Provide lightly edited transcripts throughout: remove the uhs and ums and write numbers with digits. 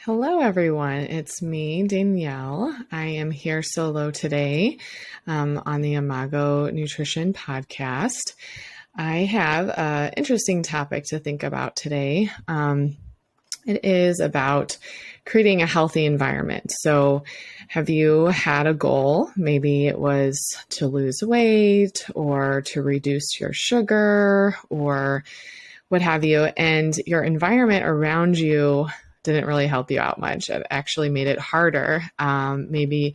Hello, everyone. It's me, Danielle. I am here solo today on the Imago Nutrition podcast. I have an interesting topic to think about today. It is about creating a healthy environment. So, have you had a goal? Maybe it was to lose weight or to reduce your sugar or what have you, and your environment around you didn't really help you out much. It actually made it harder. Maybe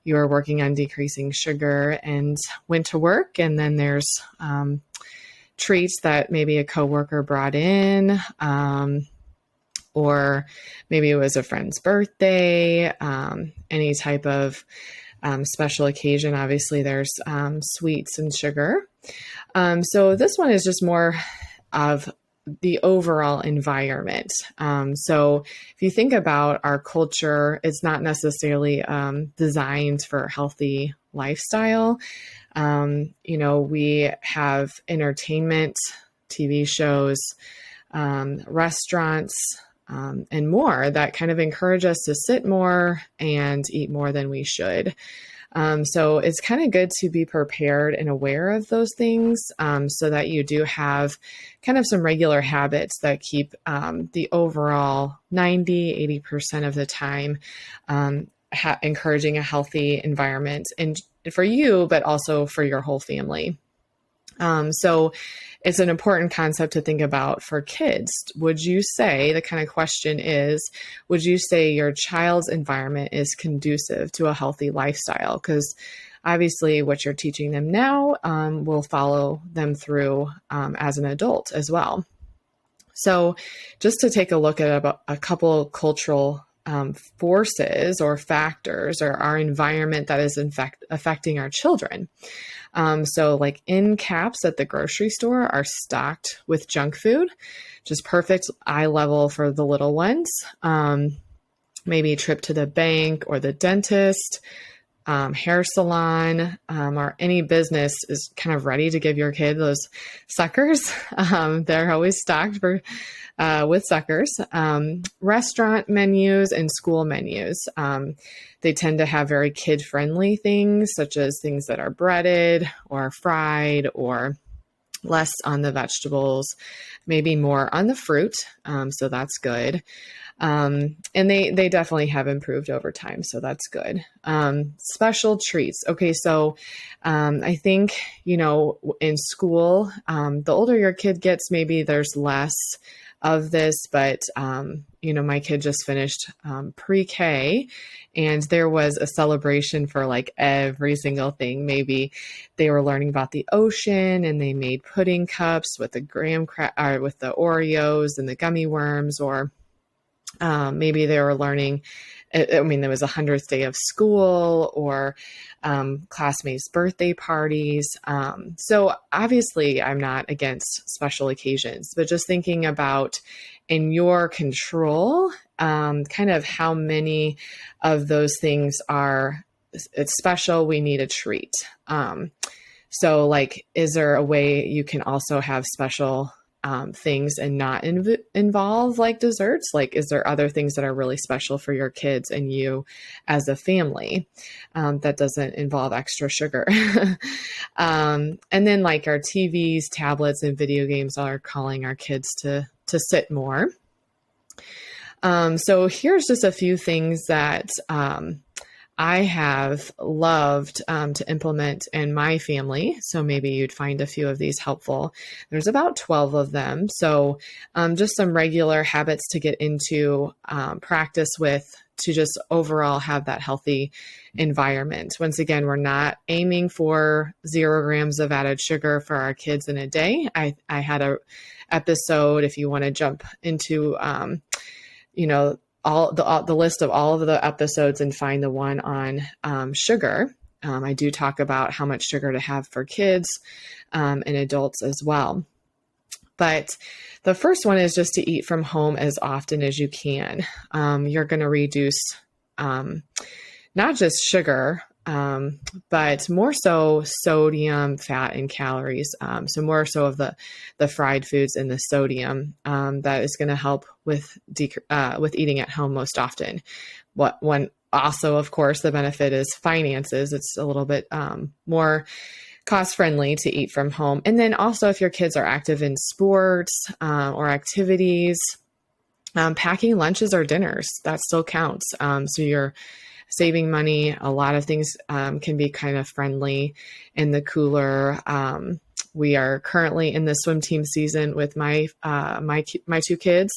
you were working on decreasing sugar and went to work, and then there's treats that maybe a coworker brought in, or maybe it was a friend's birthday, any type of special occasion. Obviously, there's sweets and sugar. So this one is just more of the overall environment. So if you think about our culture, it's not necessarily designed for a healthy lifestyle. We have entertainment, TV shows, restaurants, and more that kind of encourage us to sit more and eat more than we should. So it's kind of good to be prepared and aware of those things so that you do have kind of some regular habits that keep the overall 80% of the time encouraging a healthy environment and for you, but also for your whole family. So it's an important concept to think about for kids. Would you say, the kind of question is, would you say your child's environment is conducive to a healthy lifestyle? Because obviously what you're teaching them now will follow them through as an adult as well. So just to take a look at a couple cultural forces or factors or our environment that is in fact affecting our children. So like end caps at the grocery store are stocked with junk food, just perfect eye level for the little ones. Maybe a trip to the bank or the dentist, hair salon, or any business is kind of ready to give your kid those suckers. They're always stocked with suckers. Restaurant menus and school menus. They tend to have very kid-friendly things, such as things that are breaded or fried or less on the vegetables, maybe more on the fruit. So that's good. And they definitely have improved over time. So that's good. Special treats. Okay. So, I think, in school, the older your kid gets, maybe there's less of this, but, my kid just finished, pre-K and there was a celebration for like every single thing. Maybe they were learning about the ocean and they made pudding cups with the with the Oreos and the gummy worms, or maybe they were learning, there was 100th day of school or classmates' birthday parties. So obviously I'm not against special occasions, but just thinking about in your control, kind of how many of those things it's special, we need a treat. So like, is there a way you can also have special things and not involve like desserts? Like, is there other things that are really special for your kids and you as a family that doesn't involve extra sugar? And then like our TVs, tablets, and video games are calling our kids to sit more. So here's just a few things that I have loved to implement in my family. So maybe you'd find a few of these helpful. There's about 12 of them. So just some regular habits to get into practice with to just overall have that healthy environment. Once again, we're not aiming for 0 grams of added sugar for our kids in a day. I had a episode, if you want to jump into, all the list of all of the episodes and find the one on sugar. I do talk about how much sugar to have for kids and adults as well. But the first one is just to eat from home as often as you can. You're going to reduce not just sugar but more so sodium, fat, and calories. So more so of the fried foods and the sodium that is going to help with eating at home most often. One also, of course, the benefit is finances. It's a little bit more cost friendly to eat from home. And then also, if your kids are active in sports or activities, packing lunches or dinners, that still counts. So you're saving money. A lot of things can be kind of friendly in the cooler. We are currently in the swim team season with my two kids,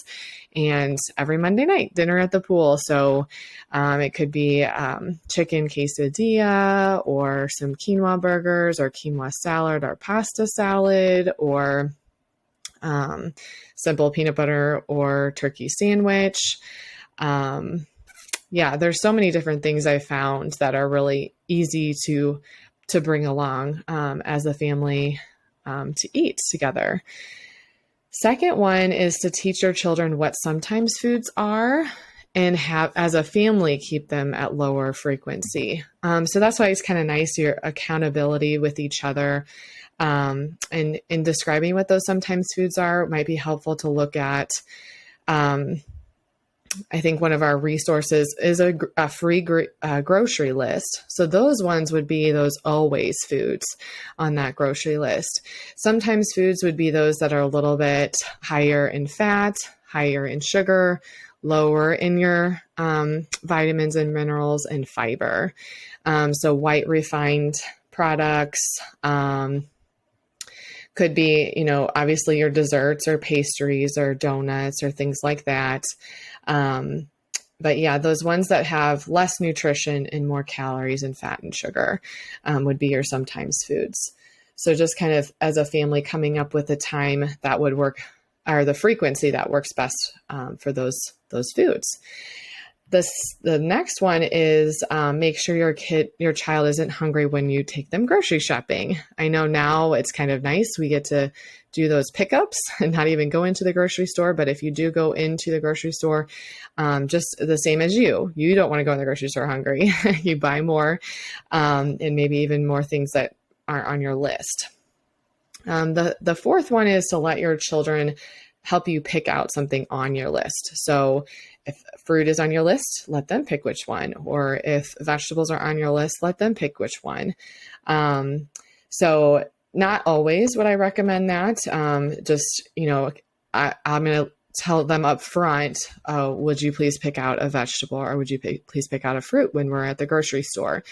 and every Monday night dinner at the pool. So it could be chicken quesadilla or some quinoa burgers or quinoa salad or pasta salad or simple peanut butter or turkey sandwich. Yeah, there's so many different things I found that are really easy to bring along as a family to eat together. Second one is to teach your children what sometimes foods are and have, as a family, keep them at lower frequency. So that's why it's kind of nice, your accountability with each other. And in describing what those sometimes foods are, it might be helpful to look at, I think one of our resources is a free grocery list. So those ones would be those always foods on that grocery list. Sometimes foods would be those that are a little bit higher in fat, higher in sugar, lower in your vitamins and minerals and fiber. So white refined products, could be, obviously your desserts or pastries or donuts or things like that. But yeah, those ones that have less nutrition and more calories and fat and sugar would be your sometimes foods. So just kind of as a family coming up with a time that would work, or the frequency that works best for those foods. The next one is make sure your child isn't hungry when you take them grocery shopping. I know now it's kind of nice. We get to do those pickups and not even go into the grocery store. But if you do go into the grocery store, just the same as you don't want to go in the grocery store hungry. You buy more and maybe even more things that aren't on your list. The fourth one is to let your children help you pick out something on your list. So if fruit is on your list, let them pick which one. Or if vegetables are on your list, let them pick which one. So not always would I recommend that. Just, I'm going to tell them up front, would you please pick out a vegetable or would you please pick out a fruit when we're at the grocery store?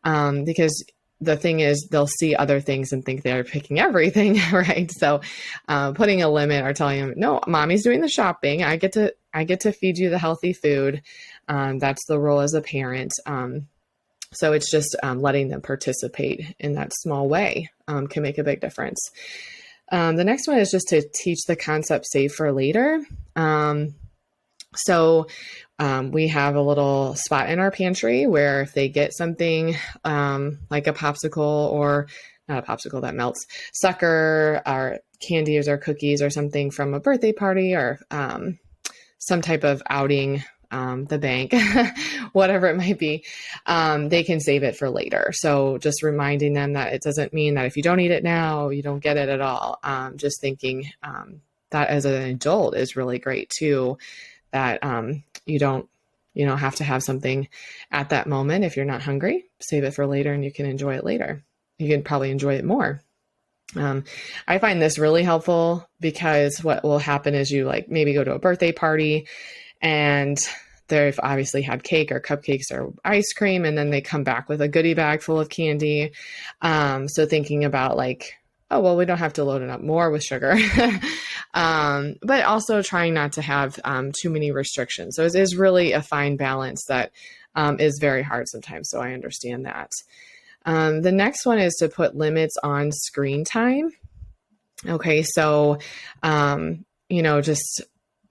Because the thing is, they'll see other things and think they're picking everything, right? So putting a limit or telling them, no, mommy's doing the shopping. I get to feed you the healthy food. That's the role as a parent. So it's just letting them participate in that small way can make a big difference. The next one is just to teach the concept save for later. So we have a little spot in our pantry where if they get something like a popsicle, or not a popsicle that melts, sucker or candies or cookies or something from a birthday party or some type of outing, the bank, whatever it might be, they can save it for later. So just reminding them that it doesn't mean that if you don't eat it now, you don't get it at all. Just thinking that as an adult is really great too, that you don't have to have something at that moment. If you're not hungry, save it for later and you can enjoy it later. You can probably enjoy it more. I find this really helpful because what will happen is you maybe go to a birthday party and they've obviously had cake or cupcakes or ice cream, and then they come back with a goodie bag full of candy. So thinking about oh, well, we don't have to load it up more with sugar, but also trying not to have too many restrictions. So it is really a fine balance that is very hard sometimes. So I understand that. The next one is to put limits on screen time. Okay, so,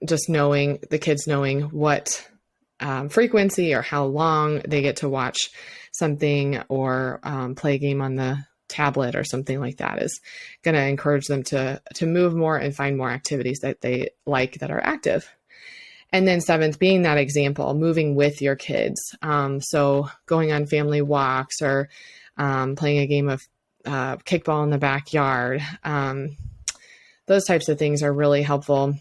just knowing the kids knowing what frequency or how long they get to watch something or play a game on the tablet or something like that is going to encourage them to move more and find more activities that they like that are active. And then seventh, being that example, moving with your kids. So going on family walks or playing a game of kickball in the backyard. Those types of things are really helpful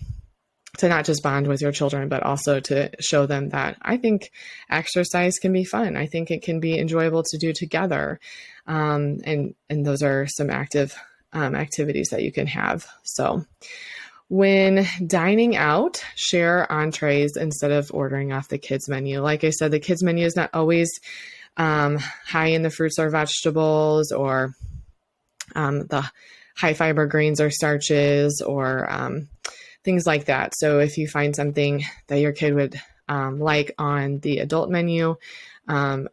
to not just bond with your children, but also to show them that I think exercise can be fun. I think it can be enjoyable to do together. And those are some active activities that you can have. So when dining out, share entrees instead of ordering off the kids menu. Like I said, the kids menu is not always high in the fruits or vegetables or the high fiber grains or starches or things like that. So if you find something that your kid would like on the adult menu,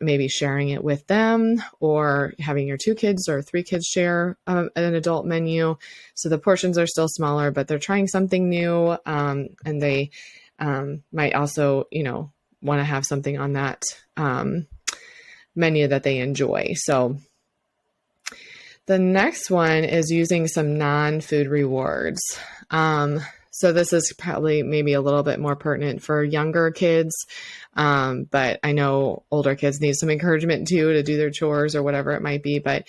maybe sharing it with them or having your 2 kids or 3 kids share an adult menu. So the portions are still smaller, but they're trying something new. And they might also, want to have something on that menu that they enjoy. So the next one is using some non-food rewards. So this is probably maybe a little bit more pertinent for younger kids, but I know older kids need some encouragement too to do their chores or whatever it might be. But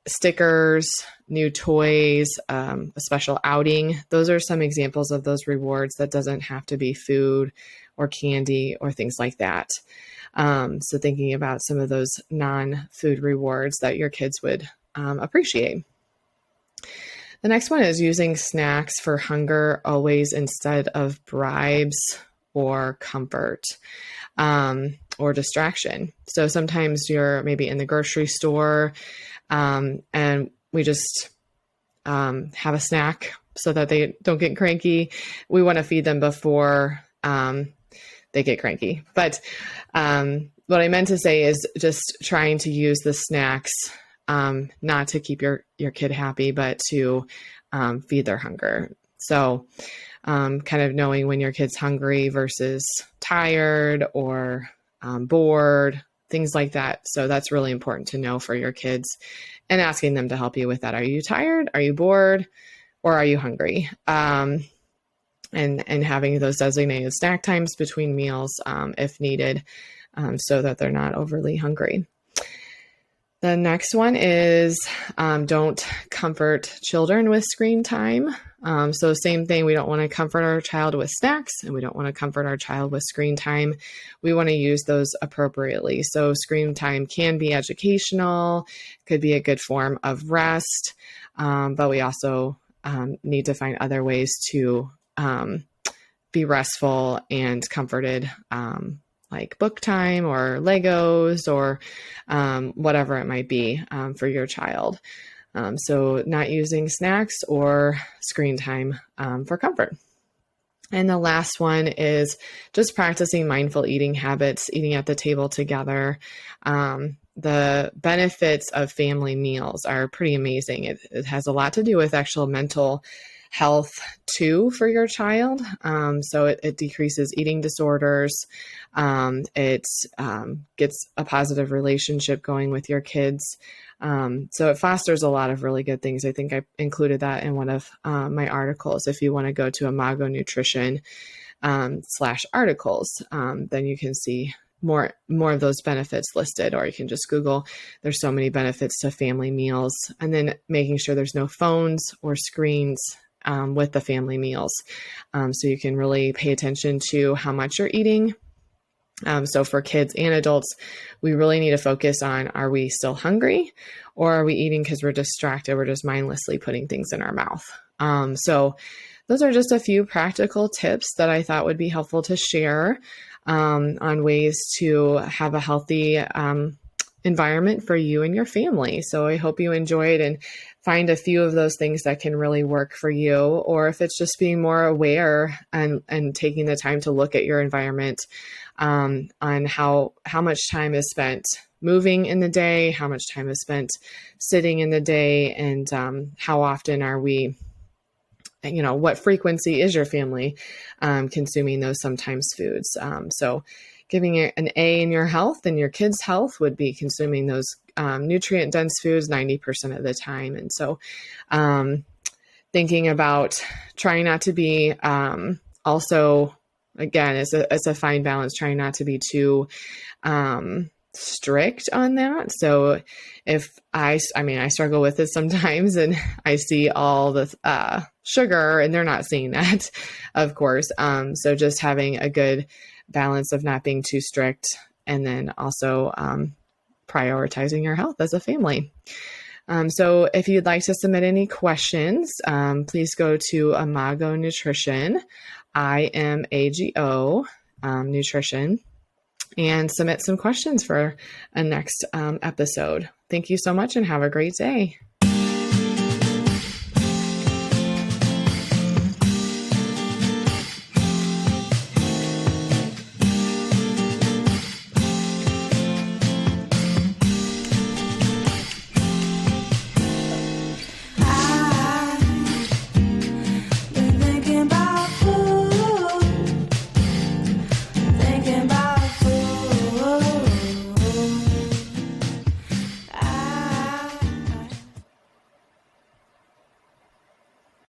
stickers, new toys, a special outing, those are some examples of those rewards that doesn't have to be food or candy or things like that. So thinking about some of those non-food rewards that your kids would appreciate. The next one is using snacks for hunger always instead of bribes or comfort or distraction. So sometimes you're maybe in the grocery store and we just have a snack so that they don't get cranky. We want to feed them before they get cranky. But what I meant to say is just trying to use the snacks not to keep your kid happy, but to feed their hunger. So kind of knowing when your kid's hungry versus tired or bored, things like that. So that's really important to know for your kids and asking them to help you with that. Are you tired? Are you bored? Or are you hungry? And having those designated snack times between meals if needed so that they're not overly hungry. The next one is don't comfort children with screen time. So same thing, we don't want to comfort our child with snacks and we don't want to comfort our child with screen time. We want to use those appropriately. So screen time can be educational, could be a good form of rest, but we also need to find other ways to be restful and comforted, like book time or Legos or whatever it might be for your child. So not using snacks or screen time for comfort. And the last one is just practicing mindful eating habits, eating at the table together. The benefits of family meals are pretty amazing. It has a lot to do with actual mental health too for your child. So it decreases eating disorders. It gets a positive relationship going with your kids. So it fosters a lot of really good things. I think I included that in one of my articles. If you want to go to Imago Nutrition /articles, then you can see more of those benefits listed, or you can just Google. There's so many benefits to family meals, and then making sure there's no phones or screens with the family meals. So you can really pay attention to how much you're eating. So for kids and adults, we really need to focus on, are we still hungry or are we eating because we're distracted? We're just mindlessly putting things in our mouth. So those are just a few practical tips that I thought would be helpful to share on ways to have a healthy environment for you and your family. So I hope you enjoyed and find a few of those things that can really work for you, or if it's just being more aware and taking the time to look at your environment on how much time is spent moving in the day, how much time is spent sitting in the day, and how often are we, what frequency is your family consuming those sometimes foods. So giving it an A in your health and your kids' health would be consuming those nutrient dense foods 90% of the time. And so thinking about trying not to be also, again, it's a fine balance, trying not to be too strict on that. So if I mean, I struggle with it sometimes, and I see all the sugar, and they're not seeing that, of course. So just having a good balance of not being too strict, and then also prioritizing your health as a family. So if you'd like to submit any questions, please go to Imago Nutrition, IMAGO Nutrition, and submit some questions for a next episode. Thank you so much and have a great day.